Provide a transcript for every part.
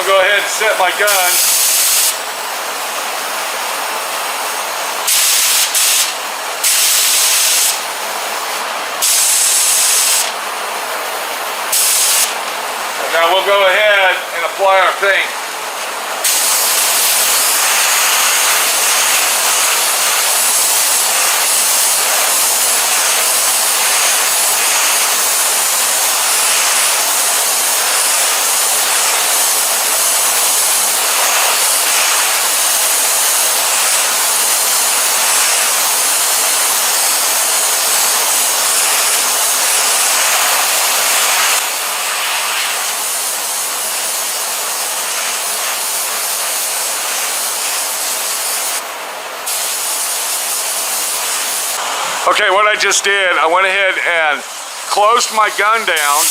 I'm gonna go ahead and set my gun. And now we'll go ahead and apply our paint. Okay, what I just did, I went ahead and closed my gun down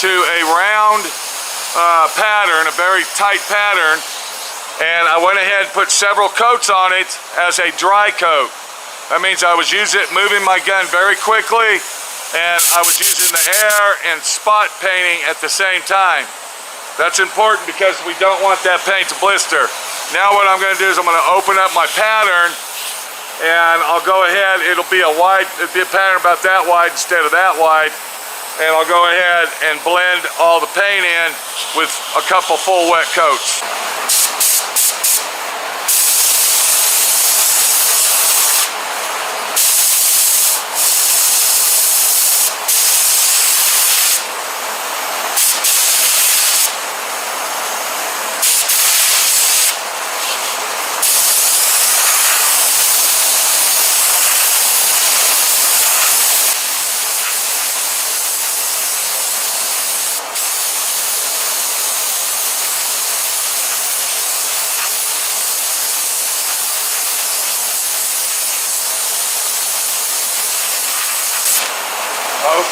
to a round pattern, a very tight pattern, and I went ahead and put several coats on it as a dry coat. That means I was moving my gun very quickly, and I was using the air and spot painting at the same time. That's important because we don't want that paint to blister. Now what I'm going to do is I'm going to open up my pattern, and I'll go ahead, it'll be a pattern about that wide instead of that wide, and I'll go ahead and blend all the paint in with a couple full wet coats.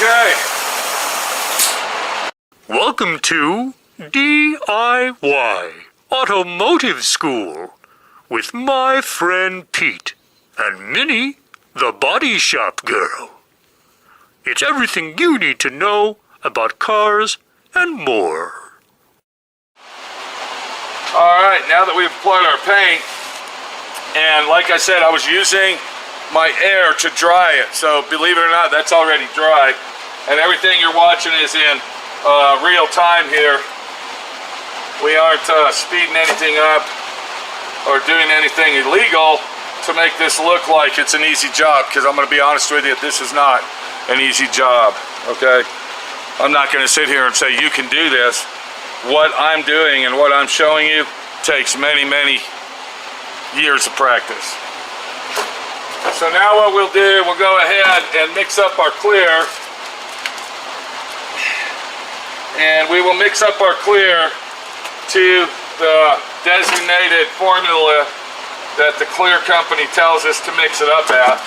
Okay. Welcome to D.I.Y. Automotive School with my friend Pete and Minnie, the body shop girl. It's everything you need to know about cars and more. Alright, now that we've applied our paint, and like I said, I was using my air to dry it, so believe it or not, that's already dry, and everything you're watching is in real time here. We aren't speeding anything up or doing anything illegal to make this look like it's an easy job, because I'm going to be honest with you, this is not an easy job, okay? I'm not going to sit here and say you can do this. What I'm doing and what I'm showing you takes many, many years of practice. So now what we'll do, we'll go ahead and mix up our clear. And we will mix up our clear to the designated formula that the clear company tells us to mix it up at.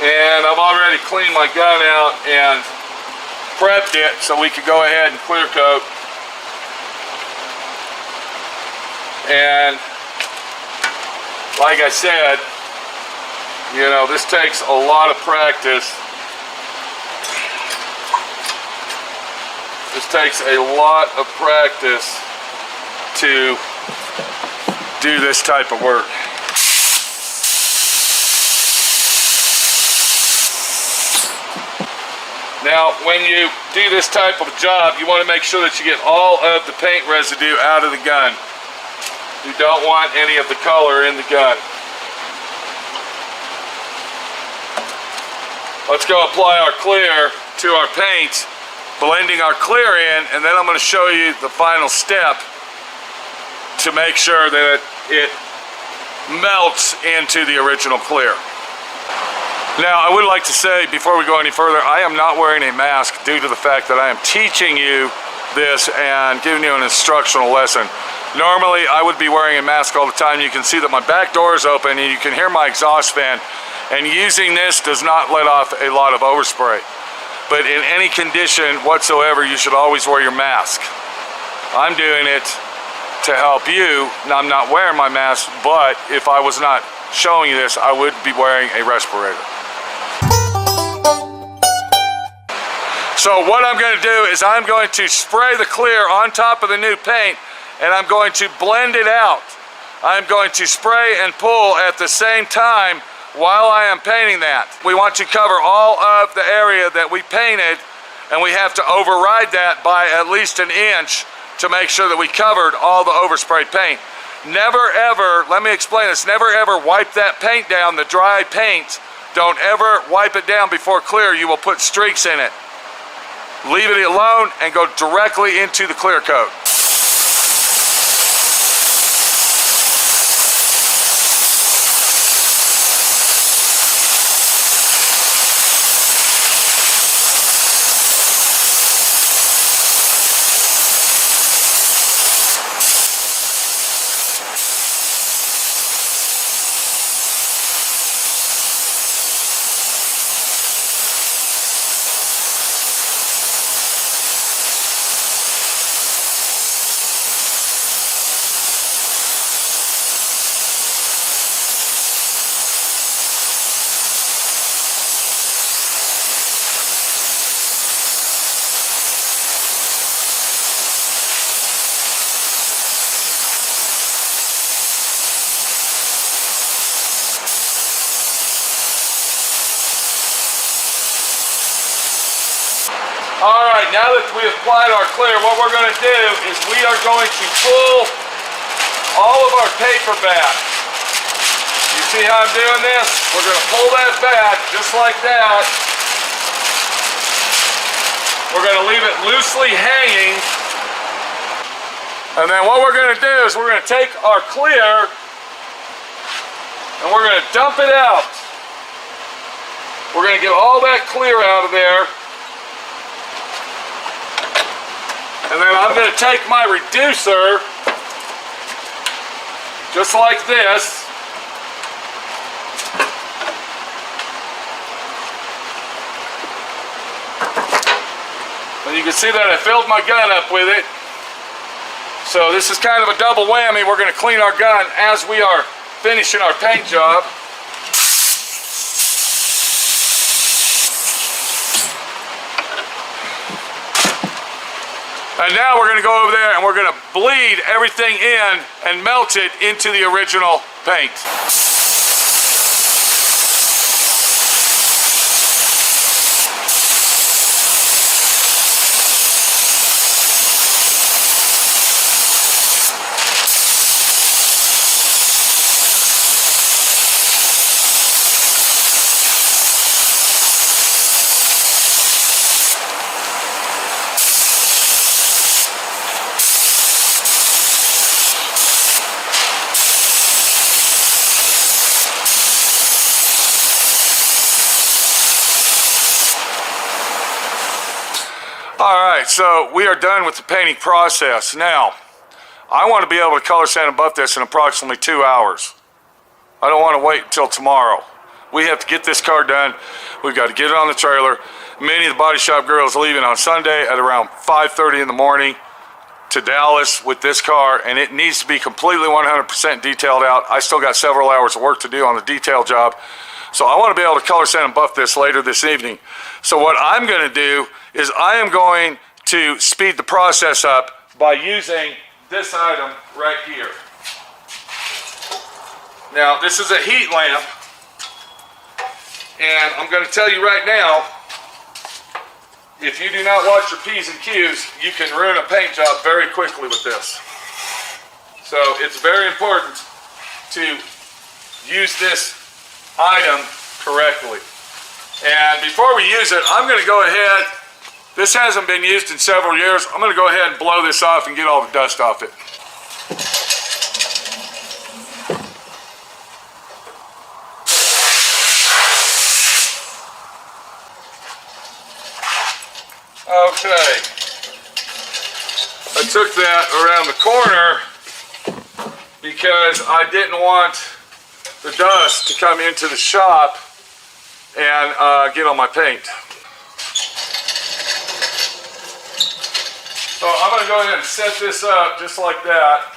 And I've already cleaned my gun out and prepped it so we could go ahead and clear coat. And like I said, you know, this takes a lot of practice. This takes a lot of practice to do this type of work. Now, when you do this type of job, you want to make sure that you get all of the paint residue out of the gun. You don't want any of the color in the gun. Let's go apply our clear to our paint, blending our clear in, and then I'm going to show you the final step to make sure that it melts into the original clear. Now, I would like to say, before we go any further, I am not wearing a mask due to the fact that I am teaching you this and giving you an instructional lesson. Normally, I would be wearing a mask all the time. You can see that my back door is open and you can hear my exhaust fan. And using this does not let off a lot of overspray. but in any condition whatsoever, you should always wear your mask. I'm doing it to help you. Now, I'm not wearing my mask, but if I was not showing you this, I would be wearing a respirator. So what I'm going to do is I'm going to spray the clear on top of the new paint, and I'm going to blend it out. I'm going to spray and pull at the same time while I am painting that. We want to cover all of the area that we painted, and we have to override that by at least an inch to make sure that we covered all the overspray paint. Never ever, let me explain this, never ever wipe that paint down, the dry paint. Don't ever wipe it down before clear. You will put streaks in it. Leave it alone and go directly into the clear coat. All right, now that we applied our clear, what we're going to do is we are going to pull all of our paper back. You see how I'm doing this? We're going to pull that back just like that. We're going to leave it loosely hanging. And then what we're going to do is we're going to take our clear and we're going to dump it out. We're going to get all that clear out of there. And then I'm going to take my reducer, just like this. And you can see that I filled my gun up with it. So this is kind of a double whammy. We're going to clean our gun as we are finishing our paint job. And now we're going to go over there and we're going to bleed everything in and melt it into the original paint. Alright, so we are done with the painting process. Now, I want to be able to color sand and buff this in approximately 2 hours. I don't want to wait until tomorrow. We have to get this car done. We've got to get it on the trailer. Many of the body shop girls leaving on Sunday at around 5:30 in the morning to Dallas with this car, and it needs to be completely 100% detailed out. I still got several hours of work to do on the detail job. So I want to be able to color sand and buff this later this evening. So what I'm going to do is I am going to speed the process up by using this item right here. Now, this is a heat lamp, and I'm going to tell you right now, if you do not watch your P's and Q's, you can ruin a paint job very quickly with this. So it's very important to use this item correctly. And before we use it, I'm going to go ahead, this hasn't been used in several years, I'm going to go ahead and blow this off and get all the dust off it. Okay, I took that around the corner because I didn't want the dust to come into the shop and get on my paint. So I'm going to go ahead and set this up just like that.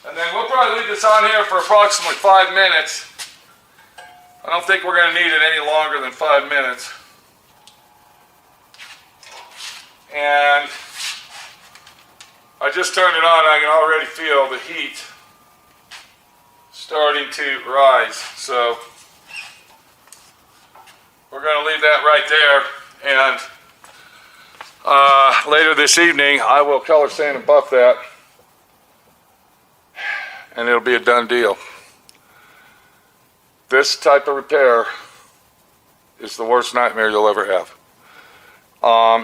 And then we'll probably leave this on here for approximately 5 minutes. I don't think we're going to need it any longer than 5 minutes. And I just turned it on. I can already feel the heat starting to rise. So we're going to leave that right there. And later this evening, I will color sand and buff that. And it'll be a done deal. This type of repair is the worst nightmare you'll ever have.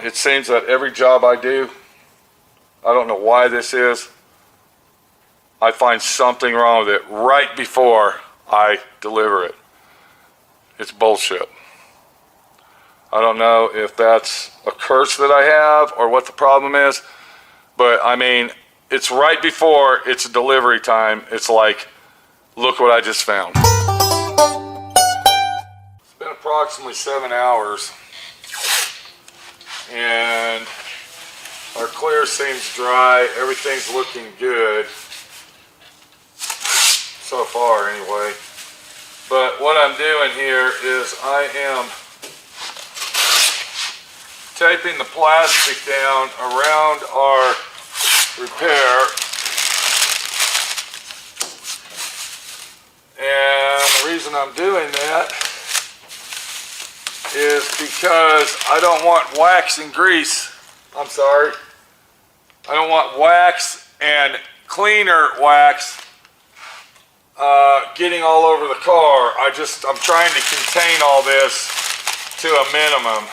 It seems that every job I do, I don't know why this is, I find something wrong with it right before I deliver it. It's bullshit. I don't know if that's a curse that I have or what the problem is, but I mean, it's right before it's delivery time. It's like, look what I just found. It's been approximately 7 hours, and our clear seems dry. Everything's looking good so far anyway. But what I'm doing here is I am taping the plastic down around our repair. And the reason I'm doing that is because I don't want wax and grease. I'm sorry. I don't want wax and cleaner wax getting all over the car. I'm trying to contain all this to a minimum.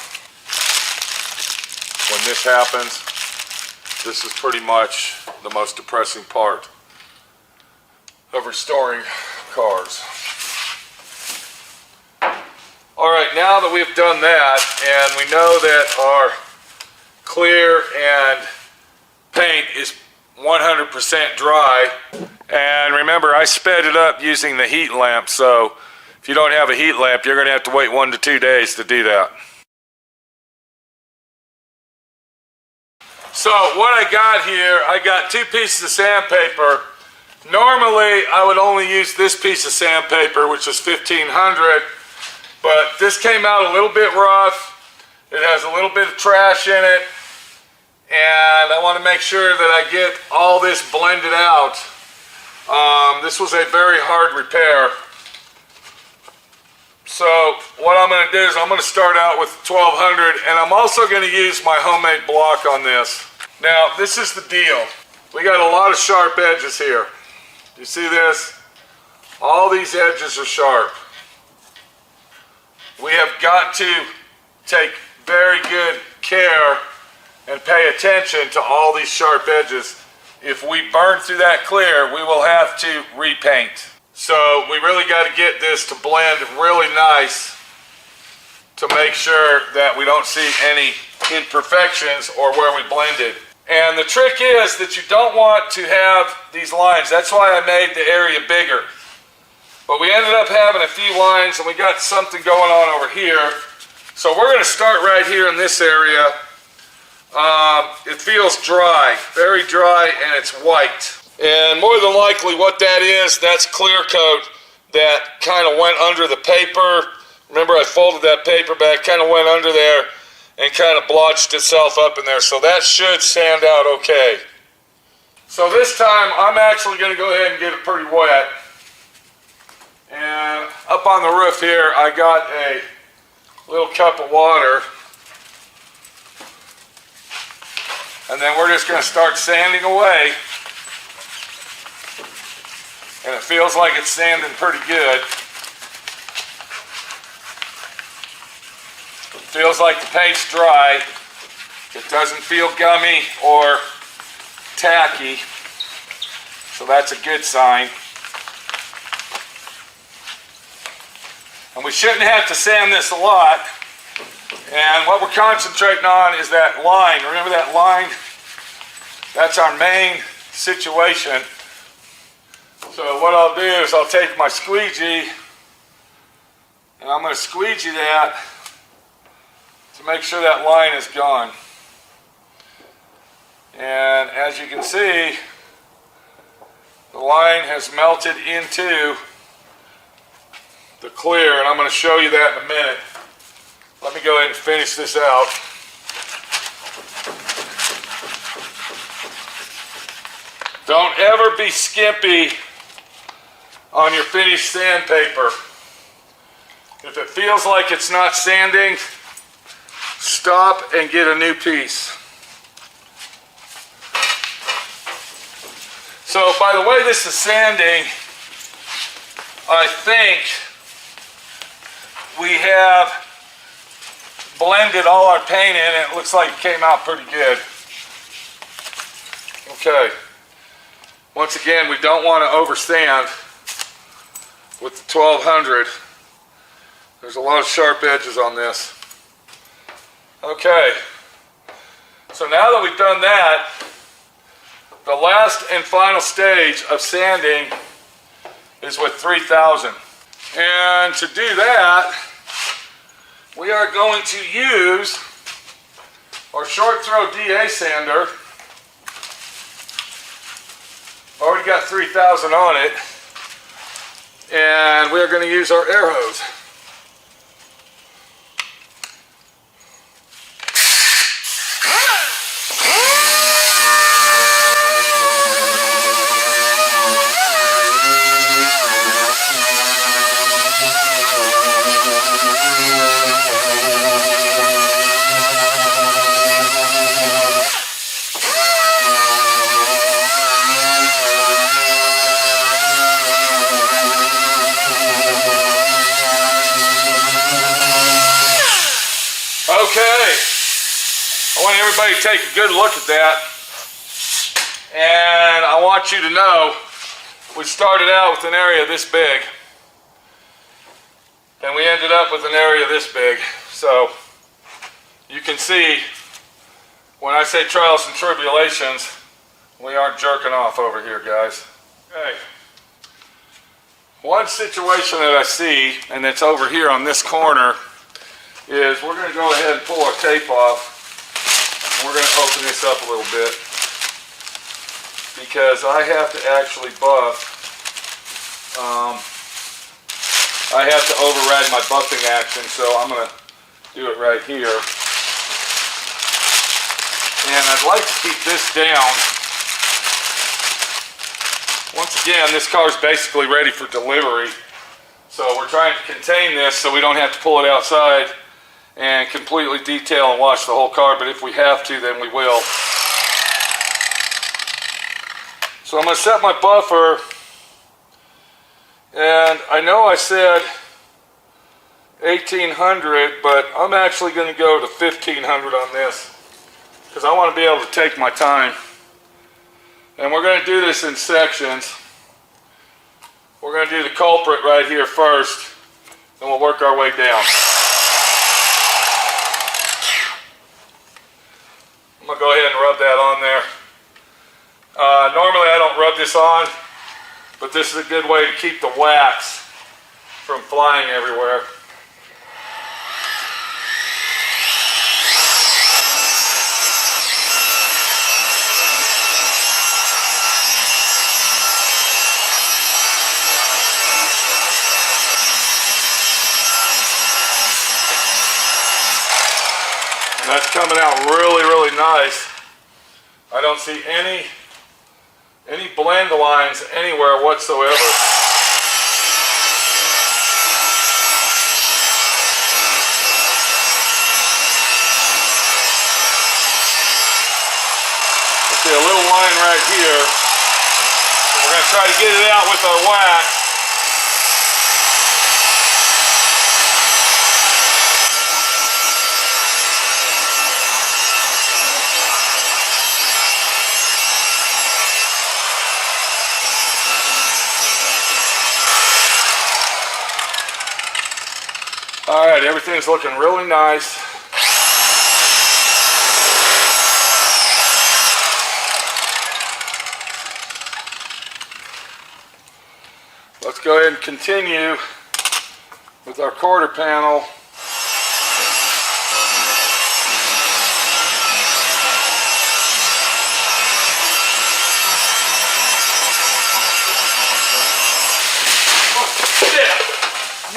When this happens, this is pretty much the most depressing part of restoring cars. All right, now that we've done that, and we know that our clear and paint is 100% dry, and remember, I sped it up using the heat lamp, so if you don't have a heat lamp, you're going to have to wait 1 to 2 days to do that. So what I got here, I got 2 pieces of sandpaper. Normally I would only use this piece of sandpaper, which is 1500, but this came out a little bit rough. It has a little bit of trash in it, and I want to make sure that I get all this blended out. This was a very hard repair. So what I'm going to do is I'm going to start out with 1200, and I'm also going to use my homemade block on this. Now, this is the deal. We got a lot of sharp edges here. You see this? All these edges are sharp. We have got to take very good care and pay attention to all these sharp edges. If we burn through that clear, we will have to repaint. So we really got to get this to blend really nice to make sure that we don't see any imperfections or where we blended. And the trick is that you don't want to have these lines. That's why I made the area bigger. But we ended up having a few lines, and we got something going on over here. So we're going to start right here in this area. It feels dry, very dry, and it's white. And more than likely what that is, that's clear coat that kind of went under the paper. Remember, I folded that paper back, kind of went under there and kind of blotched itself up in there. So that should sand out okay. So this time I'm actually going to go ahead and get it pretty wet. And up on the roof here, I got a little cup of water. And then we're just going to start sanding away. And it feels like it's sanding pretty good. It feels like the paint's dry. It doesn't feel gummy or tacky. So that's a good sign. And we shouldn't have to sand this a lot. And what we're concentrating on is that line. Remember that line? That's our main situation. So what I'll do is I'll take my squeegee and I'm going to squeegee that to make sure that line is gone. And as you can see, the line has melted into the clear, and I'm going to show you that in a minute. Let me go ahead and finish this out. Don't ever be skimpy on your finished sandpaper. If it feels like it's not sanding, stop and get a new piece. So by the way this is sanding, I think we have blended all our paint in and it looks like it came out pretty good. Okay. Once again, we don't want to oversand with the 1200. There's a lot of sharp edges on this. Okay. So now that we've done that, the last and final stage of sanding is with 3000. And to do that, we are going to use our short throw DA sander. Already got 3000 on it. And we're going to use our air hose. Okay, I want everybody to take a good look at that, and I want you to know we started out with an area this big, and we ended up with an area this big. So you can see when I say trials and tribulations, we aren't jerking off over here, guys. Okay. One situation that I see, and it's over here on this corner, is we're going to go ahead and pull our tape off. And we're going to open this up a little bit because I have to actually buff. I have to override my buffing action, so I'm going to do it right here. And I'd like to keep this down. Once again, this car is basically ready for delivery. So we're trying to contain this so we don't have to pull it outside and completely detail and wash the whole car, but if we have to, then we will. So I'm going to set my buffer, and I know I said 1800, but I'm actually going to go to 1500 on this because I want to be able to take my time. And we're going to do this in sections. We're going to do the culprit right here first, and we'll work our way down. I'm going to go ahead and rub that on there. Normally I don't rub this on, but this is a good way to keep the wax from flying everywhere. And that's coming out really, really nice. I don't see any blend lines anywhere whatsoever. See a little line right here. So we're going to try to get it out with our wax. All right, everything's looking really nice. Let's go ahead and continue with our quarter panel.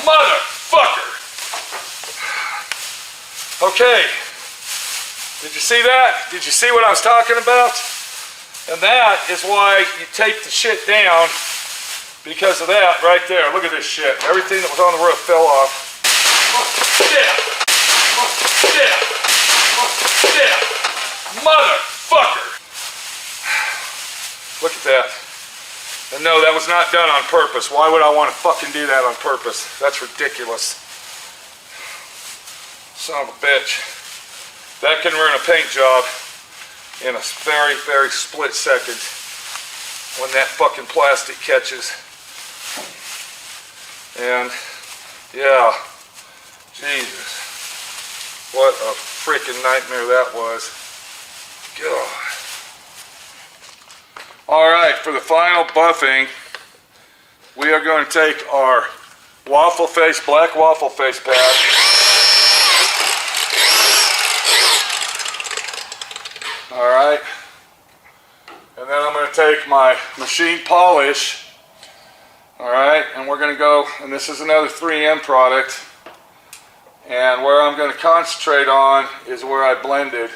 Motherfucker! Okay. Did you see that? Did you see what I was talking about? And that is why you tape the shit down, because of that right there. Look at this shit. Everything that was on the roof fell off. Oh, shit! Oh, shit! Oh, shit! Motherfucker! Look at that. And no, that was not done on purpose. Why would I want to fucking do that on purpose? That's ridiculous. Son of a bitch. That can ruin a paint job in a very, very split second when that fucking plastic catches. And yeah, Jesus, what a freaking nightmare that was. God. All right, for the final buffing, we are going to take our waffle face, black waffle face pad. All right, and then I'm going to take my machine polish, all right, and we're going to go, and this is another 3M product, and where I'm going to concentrate on is where I blended.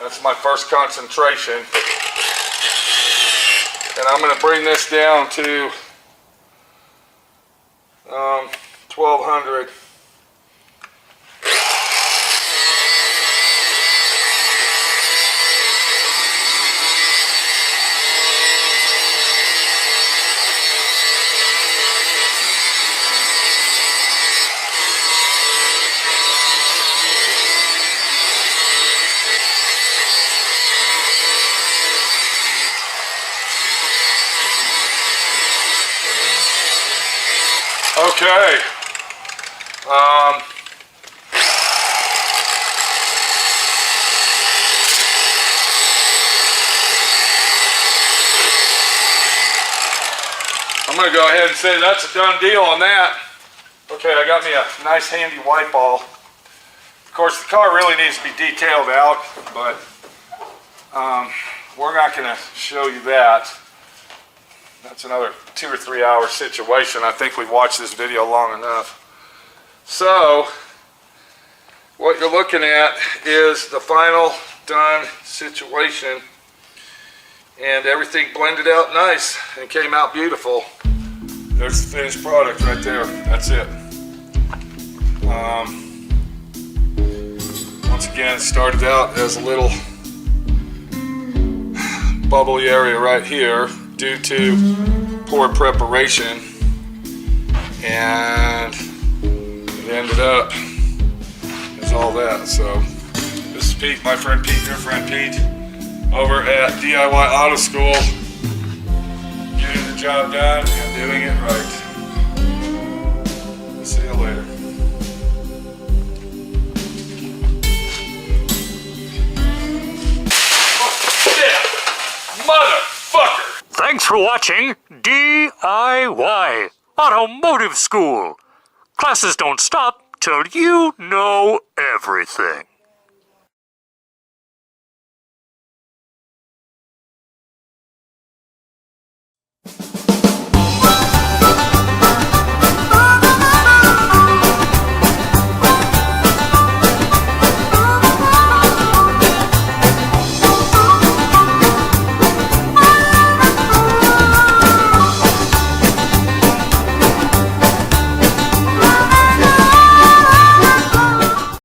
That's my first concentration, and I'm going to bring this down to 1200. Okay. I'm going to go ahead and say that's a done deal on that. Okay, I got me a nice handy white ball. Of course, the car really needs to be detailed out, but we're not going to show you that. That's another 2 or 3 hour situation. I think we've watched this video long enough. So, what you're looking at is the final done situation. And everything blended out nice and came out beautiful. There's the finished product right there. That's it. Once again, it started out as a little bubbly area right here due to poor preparation, and it ended up as all that. So this is Pete, my friend Pete, your friend Pete, over at D.I.Y. Auto School, getting the job done and doing it right. See you later. Oh, shit! Motherfucker! Thanks for watching D.I.Y. Automotive School. Classes don't stop till you know everything.